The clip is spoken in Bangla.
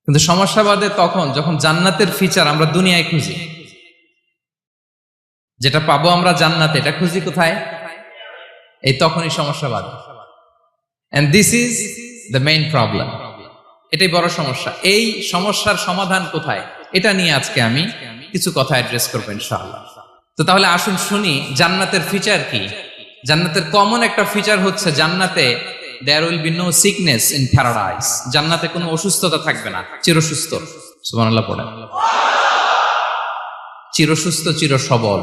কিন্তু সমস্যা বাদে তখন যখন জান্নাতের ফিচার আমরা দুনিয়ায় খুঁজি, যেটা পাবো আমরা জান্নাতে, এটা খুঁজি কোথায়? এই তখনই সমস্যা বাদে। And this is the main problem. এটাই বড় সমস্যা। এই সমস্যার সমাধান কোথায়, এটা নিয়ে আজকে আমি কিছু কথা অ্যাড্রেস করবো ইনশাআল্লাহ। তো তাহলে আসুন শুনি জান্নাতের ফিচার কি। জান্নাতের কমন একটা ফিচার হচ্ছে জান্নাতে there will be no sickness in paradise। জান্নাতে কোনো অসুস্থতা থাকবে না, চিরসুস্থ। সুবহানাল্লাহ পড়েন। চিরসুস্থ, চির সবল।